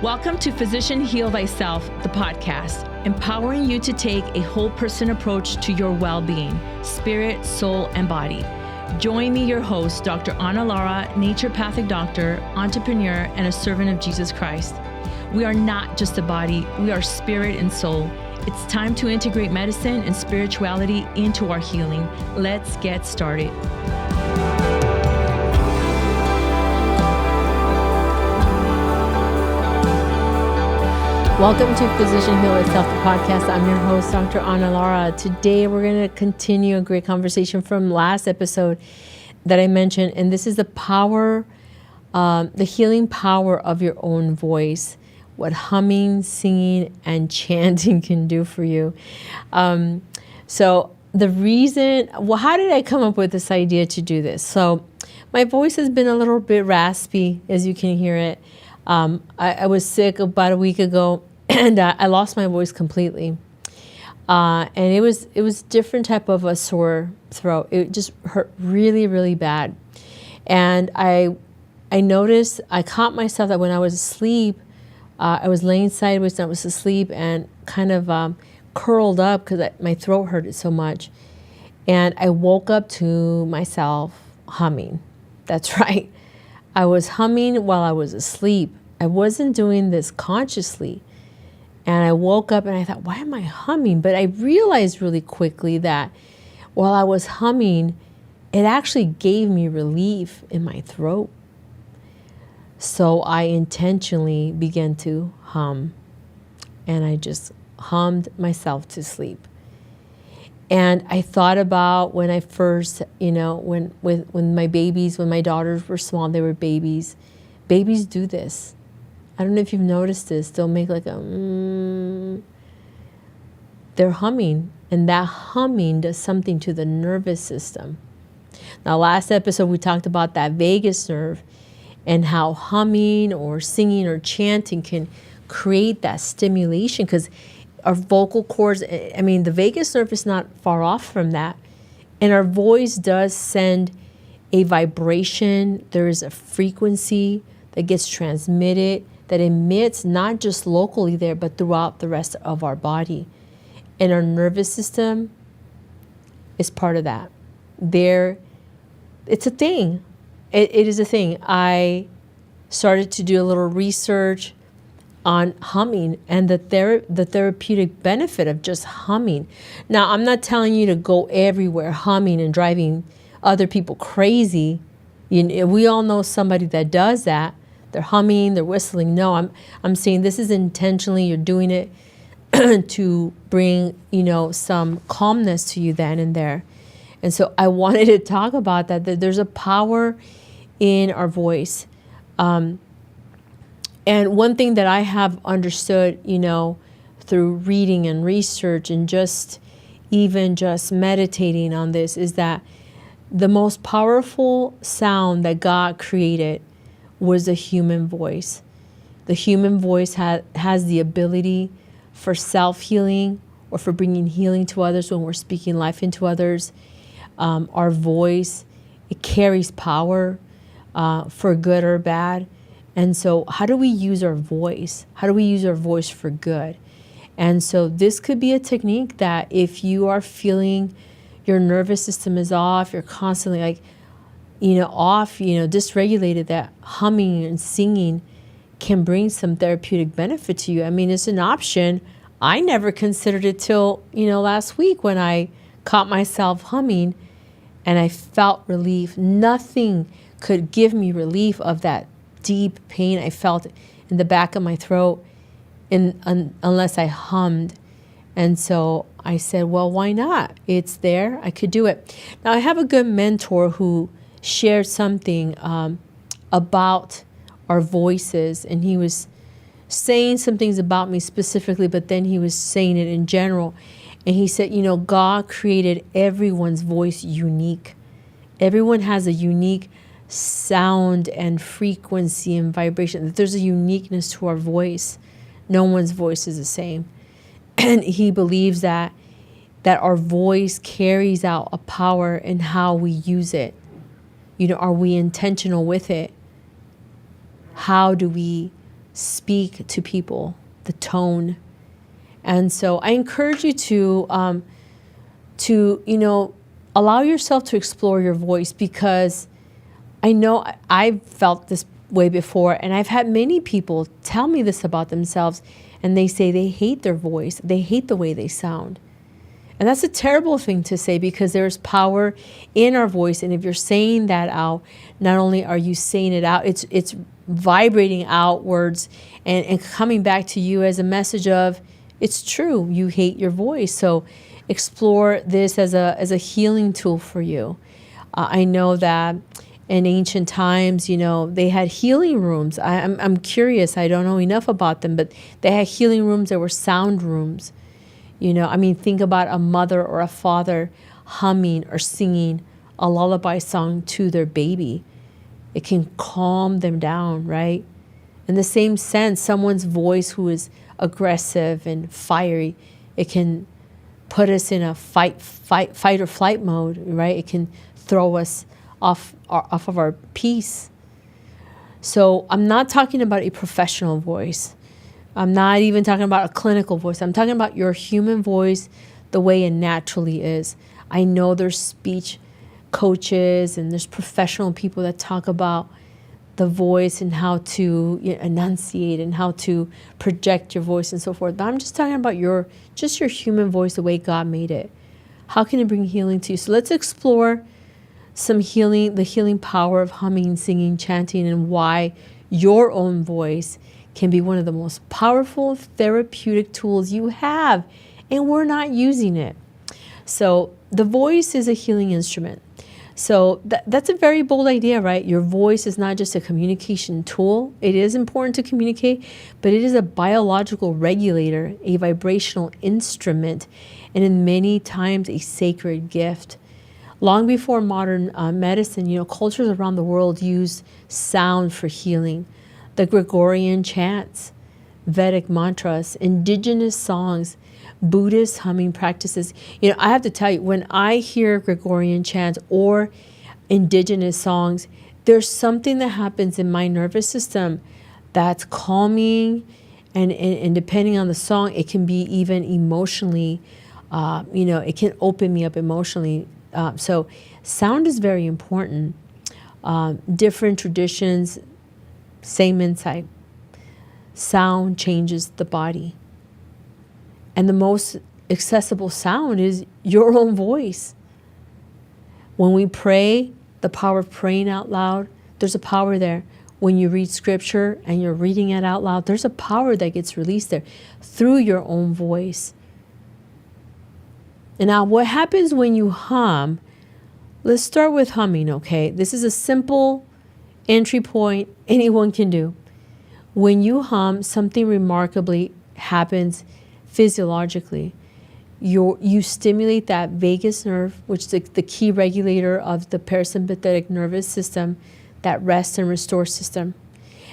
Welcome to Physician Heal Thyself, the podcast, empowering you to take a whole person approach to your well-being, spirit, soul, and body. Join me, your host, Dr. Lara, naturopathic doctor, entrepreneur, and a servant of Jesus Christ. We are not just a body, we are spirit and soul. It's time to integrate medicine and spirituality into our healing. Let's get started. Welcome to Physician Heal Thyself, the podcast. I'm your host, Dr. Lara. Today, we're going to continue a great conversation from last episode that I mentioned, and this is the power, the healing power of your own voice, what humming, singing, and chanting can do for you. So the reason, how did I come up with this idea to do this? So my voice has been a little bit raspy, as you can hear it. I was sick about a week ago, and I lost my voice completely. And it was different type of a sore throat. It just hurt really, really bad. And I noticed, I caught myself that when I was asleep, I was laying sideways and I was asleep and kind of curled up because my throat hurted so much. And I woke up to myself humming. That's right. I was humming while I was asleep. I wasn't doing this consciously. And I woke up and I thought, why am I humming? But I realized really quickly that while I was humming, it actually gave me relief in my throat. So I intentionally began to hum. And I just hummed myself to sleep. And I thought about when I first, when my daughters were small, they were babies. Babies do this. I don't know if you've noticed this. They'll make like they're humming. And that humming does something to the nervous system. Now, last episode, we talked about that vagus nerve and how humming or singing or chanting can create that stimulation, because our vocal cords, the vagus nerve is not far off from that. And our voice does send a vibration. There is a frequency that gets transmitted, that emits not just locally there, but throughout the rest of our body. And our nervous system is part of that. It's a thing. It is a thing. I started to do a little research on humming and the therapeutic benefit of just humming. Now, I'm not telling you to go everywhere humming and driving other people crazy. We all know somebody that does that. They're humming, they're whistling. No, I'm saying this is intentionally, you're doing it to bring, some calmness to you then and there. And so I wanted to talk about that there's a power in our voice. And one thing that I have understood, through reading and research and just meditating on this, is that the most powerful sound that God created was the human voice. The human voice has the ability for self-healing or for bringing healing to others when we're speaking life into others. Our voice, it carries power for good or bad. And so how do we use our voice? How do we use our voice for good? And so this could be a technique that if you are feeling your nervous system is off, you're constantly dysregulated, that humming and singing can bring some therapeutic benefit to you. It's an option. I never considered it till, last week when I caught myself humming and I felt relief. Nothing could give me relief of that deep pain I felt in the back of my throat unless I hummed. And so I said, well, why not? It's there. I could do it. Now, I have a good mentor who shared something about our voices, and he was saying some things about me specifically, but then he was saying it in general. And he said, God created everyone's voice unique. Everyone has a unique sound and frequency and vibration. There's a uniqueness to our voice. No one's voice is the same. And he believes that our voice carries out a power in how we use it. Are we intentional with it? How do we speak to people, the tone. And so I encourage you to allow yourself to explore your voice, because I know I've felt this way before, and I've had many people tell me this about themselves, and they say they hate their voice, they hate the way they sound. And that's a terrible thing to say, because there's power in our voice. And if you're saying that out, not only are you saying it out, it's vibrating outwards and coming back to you as a message of, it's true, you hate your voice. So explore this as a healing tool for you. I know that in ancient times, they had healing rooms. I'm curious, I don't know enough about them, but they had healing rooms. There were sound rooms. Think about a mother or a father humming or singing a lullaby song to their baby. It can calm them down, right? In the same sense, someone's voice who is aggressive and fiery, it can put us in a fight or flight mode, right? It can throw us off of our peace. So I'm not talking about a professional voice. I'm not even talking about a clinical voice. I'm talking about your human voice, the way it naturally is. I know there's speech coaches and there's professional people that talk about the voice and how to enunciate and how to project your voice and so forth. But I'm just talking about your human voice, the way God made it. How can it bring healing to you? So let's explore some healing, the healing power of humming, singing, chanting, and why your own voice can be one of the most powerful therapeutic tools you have, and we're not using it. So the voice is a healing instrument. So that's a very bold idea, right? Your voice is not just a communication tool. It is important to communicate, but it is a biological regulator, a vibrational instrument, and in many times a sacred gift. Long before modern medicine, cultures around the world used sound for healing. The Gregorian chants, Vedic mantras, indigenous songs, Buddhist humming practices. I have to tell you, when I hear Gregorian chants or indigenous songs, there's something that happens in my nervous system that's calming, and depending on the song, it can be even emotionally, it can open me up emotionally. So sound is very important. Different traditions, same insight. Sound changes the body. And the most accessible sound is your own voice. When we pray, the power of praying out loud, there's a power there. When you read scripture and you're reading it out loud, there's a power that gets released there through your own voice. And now what happens when you hum? Let's start with humming, okay? This is a simple entry point anyone can do. When you hum, something remarkably happens physiologically. You stimulate that vagus nerve, which is the key regulator of the parasympathetic nervous system, that rest and restore system.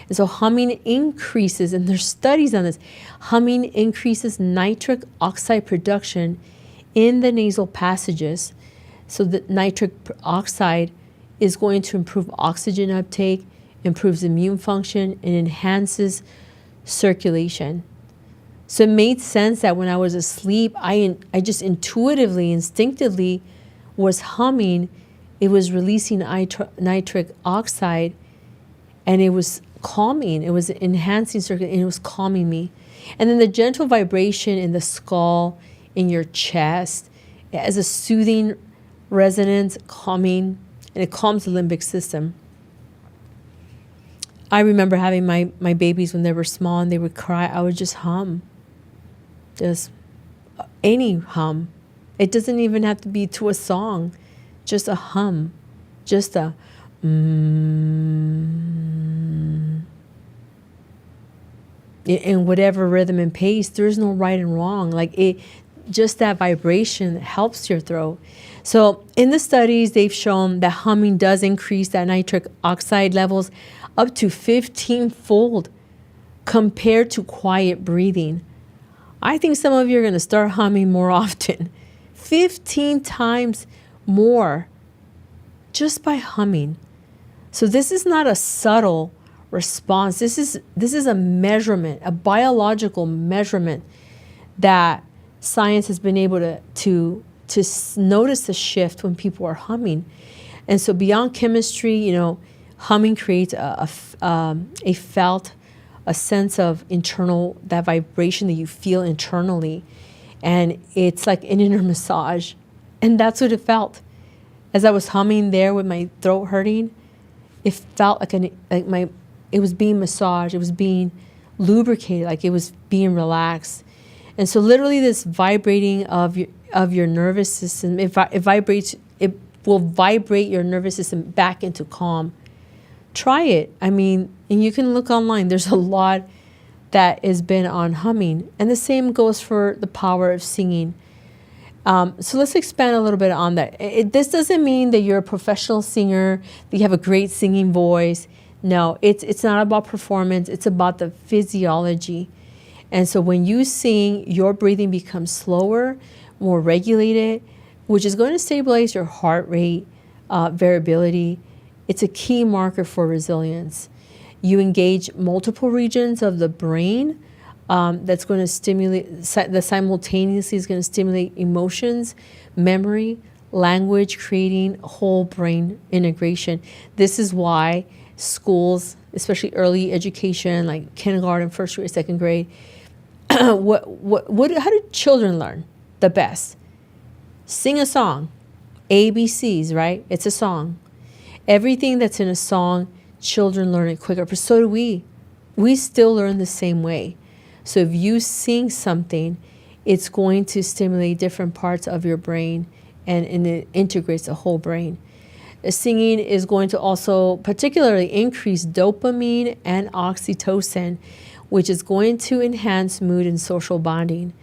And so humming increases, and there's studies on this, humming increases nitric oxide production in the nasal passages. So the nitric oxide is going to improve oxygen uptake, improves immune function, and enhances circulation. So it made sense that when I was asleep, I just intuitively, instinctively was humming. It was releasing nitric oxide, and it was calming. It was enhancing circulation, and it was calming me. And then the gentle vibration in the skull, in your chest, as a soothing resonance, calming, and it calms the limbic system. I remember having my babies when they were small and they would cry. I would just hum. Just any hum. It doesn't even have to be to a song. Just a hum. Just a in whatever rhythm and pace. There's no right and wrong. Just that vibration helps your throat. So in the studies, they've shown that humming does increase that nitric oxide levels up to 15-fold compared to quiet breathing. I think some of you are going to start humming more often. 15 times more just by humming. So this is not a subtle response. This is a measurement, a biological measurement that science has been able to notice the shift when people are humming. And so beyond chemistry, you know, humming creates a sense of internal, that vibration that you feel internally. And it's like an inner massage. And that's what it felt. As I was humming there with my throat hurting, it felt like it was being massaged, it was being lubricated, like it was being relaxed. And so literally this vibrating of your nervous system, it will vibrate your nervous system back into calm. Try it. I mean, and you can look online. There's a lot that has been on humming. And the same goes for the power of singing. So let's expand a little bit on that. This doesn't mean that you're a professional singer, that you have a great singing voice. No, it's not about performance. It's about the physiology. And so when you sing, your breathing becomes slower, more regulated, which is going to stabilize your heart rate, variability. It's a key marker for resilience. You engage multiple regions of the brain that's going to stimulate, that simultaneously is going to stimulate emotions, memory, language, creating whole brain integration. This is why schools, especially early education, like kindergarten, first grade, second grade, how do children learn the best? Sing a song, ABCs, right? It's a song. Everything that's in a song, children learn it quicker. But so do we. We still learn the same way. So if you sing something, it's going to stimulate different parts of your brain, and it integrates the whole brain. Singing is going to also particularly increase dopamine and oxytocin, which is going to enhance mood and social bonding.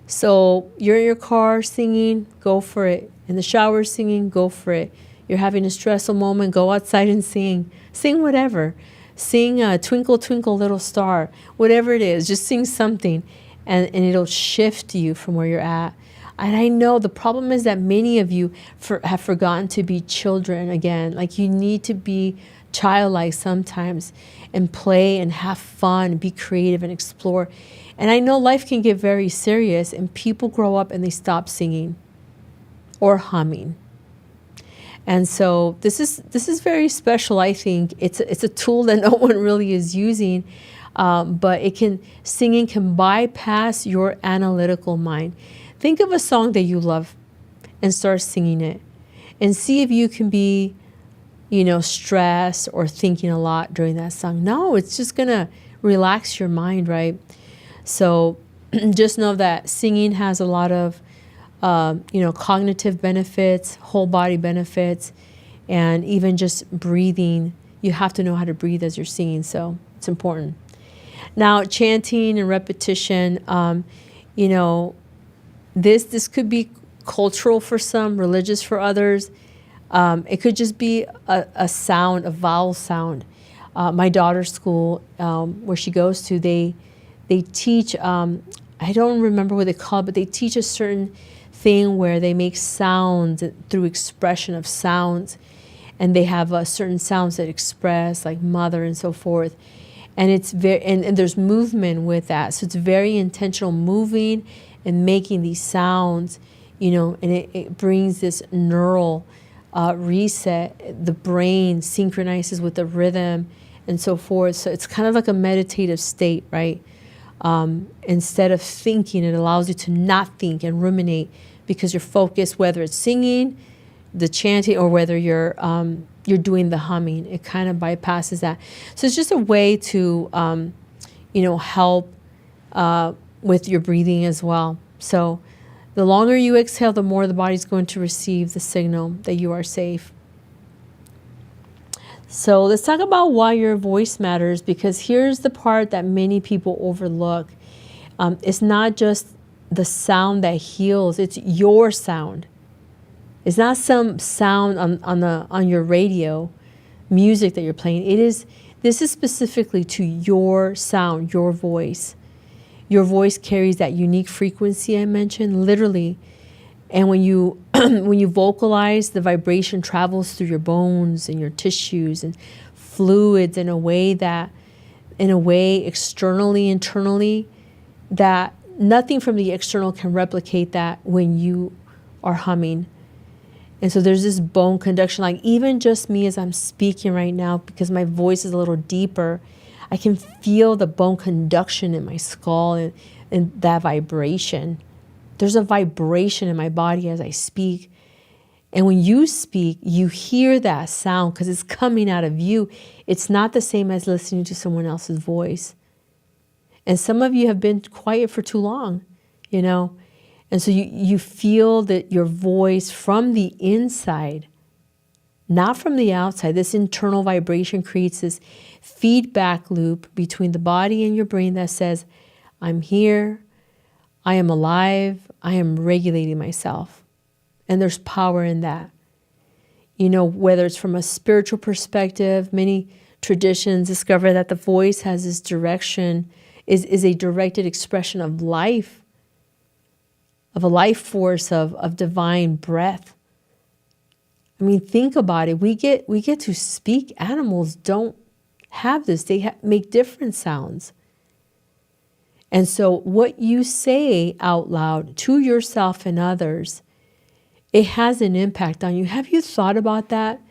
So you're in your car singing, go for it. In the shower singing, go for it. You're having a stressful moment, go outside and sing. Sing whatever. Sing Twinkle, Twinkle, Little Star. Whatever it is, just sing something, and it'll shift you from where you're at. And I know the problem is that many of you have forgotten to be children again. Like, you need to be childlike sometimes and play and have fun, be creative and explore. And I know life can get very serious, and people grow up and they stop singing or humming. And so this is very special. I think it's a tool that no one really is using, but singing can bypass your analytical mind. Think of a song that you love and start singing it, and see if you can be, stressed or thinking a lot during that song. No, it's just gonna relax your mind, right? So just know that singing has a lot of cognitive benefits, whole body benefits, and even just breathing. You have to know how to breathe as you're singing, so it's important. Now, chanting and repetition, this could be cultural for some, religious for others. It could just be a sound, a vowel sound. My daughter's school, where she goes to, they teach, I don't remember what they call it, but they teach a certain thing where they make sounds through expression of sounds, and they have certain sounds that express, like mother and so forth. And it's and there's movement with that, so it's very intentional, moving and making these sounds, and it brings this neural reset. The brain synchronizes with the rhythm and so forth. So it's kind of like a meditative state, right? Instead of thinking, it allows you to not think and ruminate, because you're focused, whether it's singing, the chanting, or whether you're doing the humming. It kind of bypasses that. So it's just a way to help with your breathing as well. So the longer you exhale, the more the body's going to receive the signal that you are safe. So let's talk about why your voice matters, because here's the part that many people overlook. It's not just the sound that heals, it's your sound. It's not some sound on your radio, music that you're playing. This is specifically to your sound, your voice. Your voice carries that unique frequency I mentioned, literally. And when you when you vocalize, the vibration travels through your bones and your tissues and fluids in a way externally, internally, that nothing from the external can replicate that when you are humming. And so there's this bone conduction, like even just me as I'm speaking right now, because my voice is a little deeper, I can feel the bone conduction in my skull and that vibration. There's a vibration in my body as I speak. And when you speak, you hear that sound because it's coming out of you. It's not the same as listening to someone else's voice. And some of you have been quiet for too long, you know. And so you feel that your voice from the inside, not from the outside. This internal vibration creates this feedback loop between the body and your brain that says, I'm here, I am alive, I am regulating myself. And there's power in that. You know, whether it's from a spiritual perspective, many traditions discover that the voice has this direction, is a directed expression of life, of a life force, of divine breath. I mean, think about it. We get to speak. Animals don't have this. They make different sounds. And so what you say out loud to yourself and others, it has an impact on you. Have you thought about that?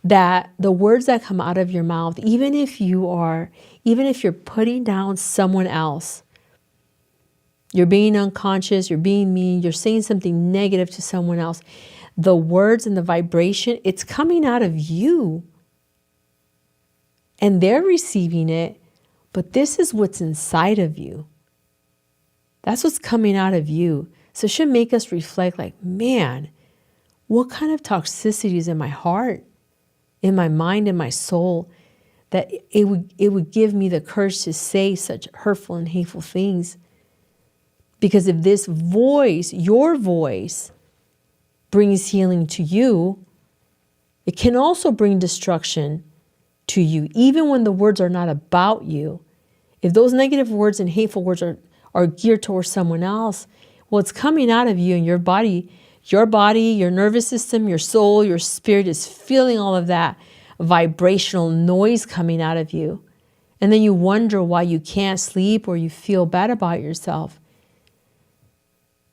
That the words that come out of your mouth, even if you're putting down someone else, you're being unconscious, you're being mean, you're saying something negative to someone else, the words and the vibration, it's coming out of you. And they're receiving it, but this is what's inside of you. That's what's coming out of you. So it should make us reflect like, man, what kind of toxicity is in my heart, in my mind, in my soul, that it would give me the courage to say such hurtful and hateful things. Because if this voice, your voice, brings healing to you, it can also bring destruction to you, even when the words are not about you. If those negative words and hateful words are geared towards someone else, well, it's coming out of you, and your body, your nervous system, your soul, your spirit is feeling all of that vibrational noise coming out of you. And then you wonder why you can't sleep or you feel bad about yourself.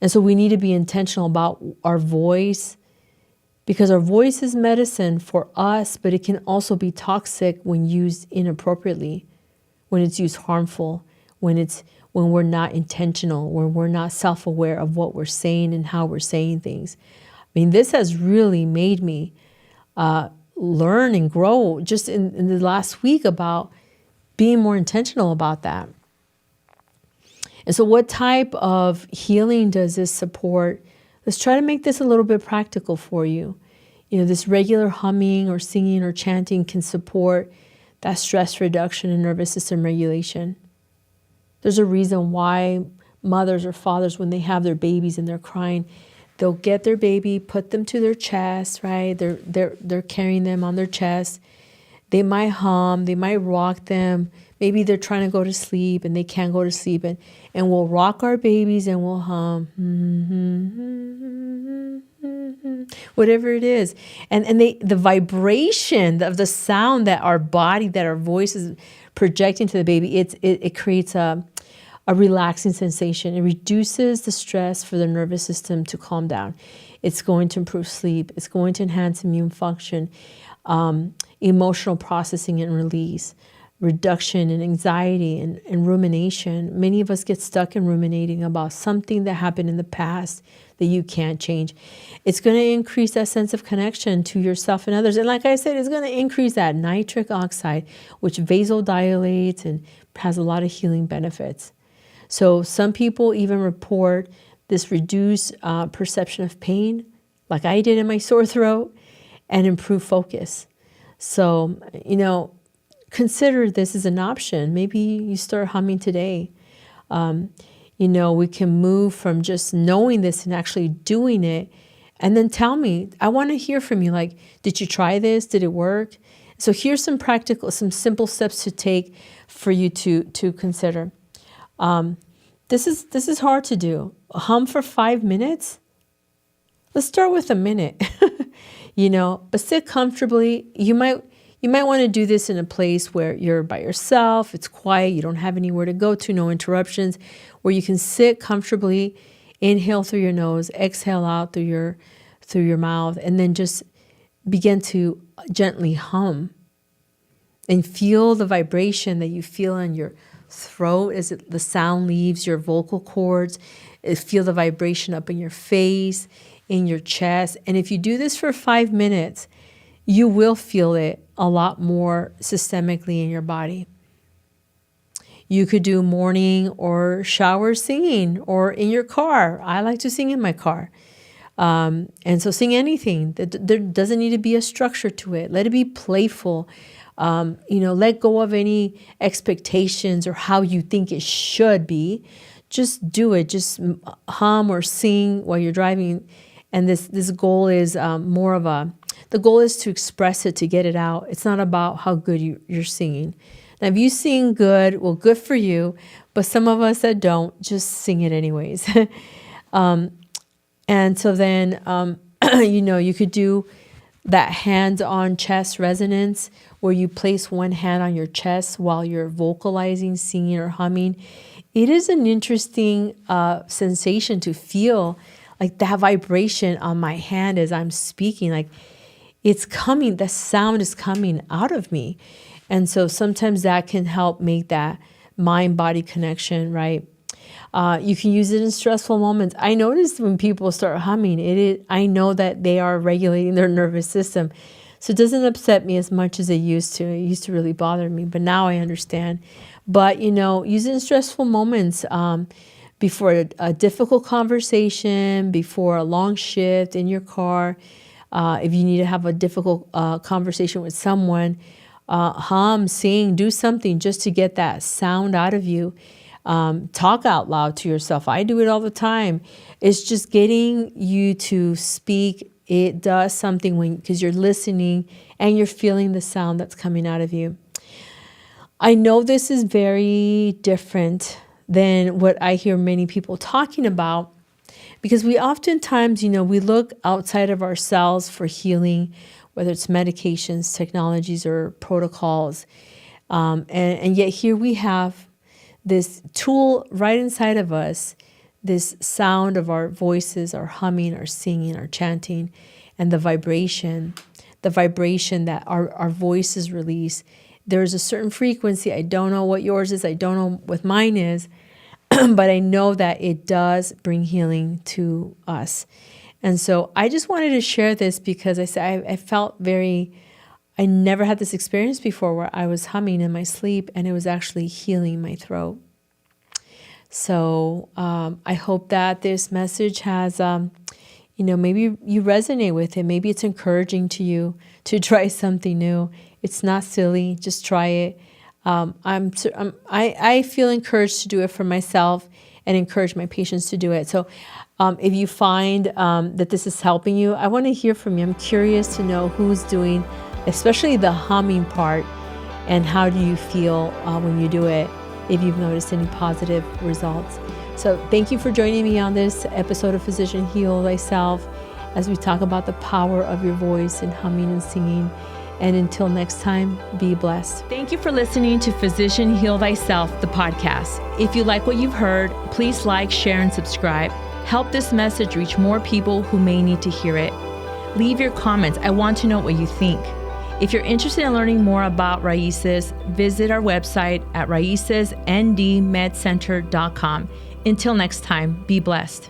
And so we need to be intentional about our voice, because our voice is medicine for us, but it can also be toxic when used inappropriately, when it's used harmful, when we're not intentional, when we're not self-aware of what we're saying and how we're saying things. I mean, this has really made me learn and grow just in the last week about being more intentional about that. And so what type of healing does this support? Let's try to make this a little bit practical for you. You know, this regular humming or singing or chanting can support that stress reduction and nervous system regulation. There's a reason why mothers or fathers, when they have their babies and they're crying, they'll get their baby, put them to their chest, right? They're carrying them on their chest. They might hum, they might rock them. Maybe they're trying to go to sleep and they can't go to sleep, and we'll rock our babies and we'll hum, whatever it is. And the vibration of the sound that our body, that our voice is projecting to the baby, it creates a relaxing sensation. It reduces the stress for the nervous system to calm down. It's going to improve sleep. It's going to enhance immune function, emotional processing and release, reduction in anxiety and rumination. Many of us get stuck in ruminating about something that happened in the past that you can't change. It's going to increase that sense of connection to yourself and others. And like I said, it's going to increase that nitric oxide, which vasodilates and has a lot of healing benefits. So some people even report this reduced perception of pain, like I did in my sore throat, and improved focus. So, you know, consider this as an option. Maybe you start humming today. You know, we can move from just knowing this and actually doing it. And then tell me, I want to hear from you. Like, did you try this? Did it work? So here's some simple steps to take for you to consider. This is hard to do. Hum for 5 minutes. Let's start with a minute, you know, but sit comfortably. You You might want to do this in a place where you're by yourself, it's quiet, you don't have anywhere to go to, no interruptions, where you can sit comfortably, inhale through your nose, exhale out through your mouth, and then just begin to gently hum and feel the vibration that you feel in your throat as the sound leaves your vocal cords. Feel the vibration up in your face, in your chest. And if you do this for 5 minutes, you will feel it a lot more systemically in your body. You could do morning or shower singing or in your car. I like to sing in my car. And so sing anything. There doesn't need to be a structure to it. Let it be playful. Let go of any expectations or how you think it should be. Just do it. Just hum or sing while you're driving. And this goal is the goal is to express it, to get it out. It's not about how good you're singing. Now, if you sing good, well, good for you. But some of us that don't, just sing it anyways. And so then, you could do that hands-on chest resonance where you place one hand on your chest while you're vocalizing, singing, or humming. It is an interesting sensation to feel like that vibration on my hand as I'm speaking. Like it's coming, the sound is coming out of me. And so sometimes that can help make that mind-body connection, right? You can use it in stressful moments. I notice when people start humming, I know that they are regulating their nervous system. So it doesn't upset me as much as it used to. It used to really bother me, but now I understand. But, use it in stressful moments, before a difficult conversation, before a long shift in your car. If you need to have a difficult conversation with someone, hum, sing, do something just to get that sound out of you. Talk out loud to yourself. I do it all the time. It's just getting you to speak. It does something because you're listening and you're feeling the sound that's coming out of you. I know this is very different than what I hear many people talking about, because we oftentimes, we look outside of ourselves for healing, whether it's medications, technologies, or protocols. And yet here we have this tool right inside of us, this sound of our voices, our humming, our singing, our chanting, and the vibration that our voices release. There's a certain frequency. I don't know what yours is. I don't know what mine is, but I know that it does bring healing to us. And so I just wanted to share this because I felt I never had this experience before where I was humming in my sleep and it was actually healing my throat. So I hope that this message has, maybe you resonate with it. Maybe it's encouraging to you to try something new. It's not silly. Just try it. I feel encouraged to do it for myself and encourage my patients to do it. So if you find that this is helping you, I want to hear from you. I'm curious to know who's doing, especially the humming part, and how do you feel when you do it, if you've noticed any positive results. So thank you for joining me on this episode of Physician Heal Thyself as we talk about the power of your voice and humming and singing. And until next time, be blessed. Thank you for listening to Physician Heal Thyself, the podcast. If you like what you've heard, please like, share, and subscribe. Help this message reach more people who may need to hear it. Leave your comments. I want to know what you think. If you're interested in learning more about Raíces, visit our website at raicesndmedcenter.com. Until next time, be blessed.